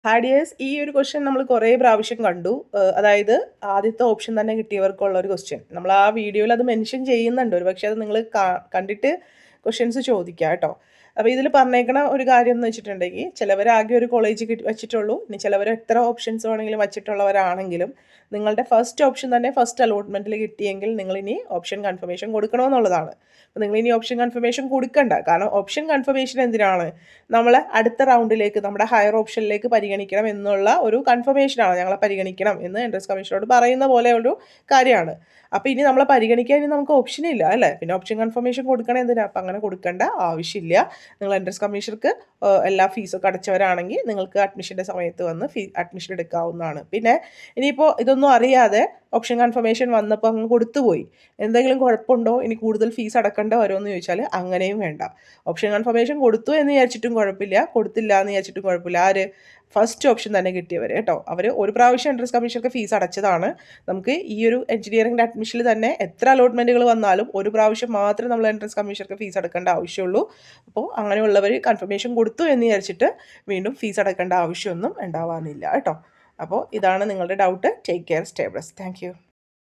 ഹാഡിയേഴ്സ് ഈ ഒരു ക്വസ്റ്റ്യൻ നമ്മൾ കുറേ പ്രാവശ്യം കണ്ടു. അതായത് ആദ്യത്തെ ഓപ്ഷൻ തന്നെ കിട്ടിയവർക്കുള്ള ഒരു ക്വസ്റ്റ്യൻ. നമ്മൾ ആ വീഡിയോയിൽ അത് മെൻഷൻ ചെയ്യുന്നുണ്ട്. ഒരുപക്ഷെ അത് നിങ്ങൾ കണ്ടിട്ട് ക്വസ്റ്റ്യൻസ് ചോദിക്കുക കേട്ടോ. അപ്പോൾ ഇതിൽ പറഞ്ഞേക്കണ ഒരു കാര്യം എന്ന് വെച്ചിട്ടുണ്ടെങ്കിൽ ചിലവർ ആകെ ഒരു കോളേജ് വെച്ചിട്ടുള്ളൂ. ഇനി ചിലവർ എത്ര ഓപ്ഷൻസ് വേണമെങ്കിലും വച്ചിട്ടുള്ളവരാണെങ്കിലും നിങ്ങളുടെ ഫസ്റ്റ് ഓപ്ഷൻ തന്നെ ഫസ്റ്റ് അലോട്ട്മെൻറ്റിൽ കിട്ടിയെങ്കിൽ നിങ്ങളിനി ഓപ്ഷൻ കൺഫർമേഷൻ കൊടുക്കണമെന്നുള്ളതാണ്. അപ്പോൾ നിങ്ങളിനി ഓപ്ഷൻ കൺഫർമേഷൻ കൊടുക്കണ്ട. കാരണം ഓപ്ഷൻ കൺഫർമേഷൻ എന്തിനാണ്? നമ്മളെ അടുത്ത റൗണ്ടിലേക്ക് നമ്മുടെ ഹയർ ഓപ്ഷനിലേക്ക് പരിഗണിക്കണം എന്നുള്ള ഒരു കൺഫർമേഷനാണ്. ഞങ്ങളെ പരിഗണിക്കണം എന്ന് എൻട്രൻസ് കമ്മീഷനോട് പറയുന്ന പോലെ ഒരു കാര്യമാണ്. അപ്പോൾ ഇനി നമ്മളെ പരിഗണിക്കാൻ ഇനി നമുക്ക് ഓപ്ഷനില്ല അല്ലേ? പിന്നെ ഓപ്ഷൻ കൺഫർമേഷൻ കൊടുക്കണം എന്തിനാണ്? അപ്പോൾ അങ്ങനെ കൊടുക്കേണ്ട ആവശ്യമില്ല. നിങ്ങൾ എൻട്രൻസ് കമ്മീഷണർക്ക് എല്ലാ ഫീസൊക്കെ അടച്ചവരാണെങ്കിൽ നിങ്ങൾക്ക് അഡ്മിഷൻ്റെ സമയത്ത് വന്ന് അഡ്മിഷൻ എടുക്കാവുന്നതാണ്. പിന്നെ ഇനിയിപ്പോൾ ഇതൊന്നും അറിയാതെ ഓപ്ഷൻ കൺഫർമേഷൻ വന്നപ്പോൾ അങ്ങ് കൊടുത്തുപോയി, എന്തെങ്കിലും കുഴപ്പമുണ്ടോ, ഇനി കൂടുതൽ ഫീസ് അടക്കേണ്ട വരുമോ എന്ന് ചോദിച്ചാൽ അങ്ങനെയും വേണ്ട. ഓപ്ഷൻ കൺഫർമേഷൻ കൊടുത്തു എന്ന് വിചാരിച്ചിട്ടും കുഴപ്പമില്ല, കൊടുത്തില്ല എന്ന് വിചാരിച്ചിട്ടും കുഴപ്പമില്ല. ആര്? ഫസ്റ്റ് ഓപ്ഷൻ തന്നെ കിട്ടിയവർ കേട്ടോ. അവർ ഒരു പ്രാവശ്യം എൻട്രൻസ് കമ്മീഷനൊക്കെ ഫീസ് അടച്ചതാണ്. നമുക്ക് ഈ ഒരു എഞ്ചിനീയറിംഗിൻ്റെ അഡ്മിഷനിൽ തന്നെ എത്ര അലോട്ട്മെൻറ്റുകൾ വന്നാലും ഒരു പ്രാവശ്യം മാത്രമേ നമ്മൾ എൻട്രൻസ് കമ്മീഷനൊക്കെ ഫീസ് അടക്കേണ്ട ആവശ്യമുള്ളൂ. അപ്പോൾ അങ്ങനെയുള്ളവർ കൺഫർമേഷൻ കൊടുത്തു എന്ന് വിചാരിച്ചിട്ട് വീണ്ടും ഫീസ് അടക്കേണ്ട ആവശ്യമൊന്നും ഉണ്ടാവാനില്ല കേട്ടോ. അപ്പോൾ ഇതാണ് നിങ്ങളുടെ doubt. Take care, stay blessed. Thank you.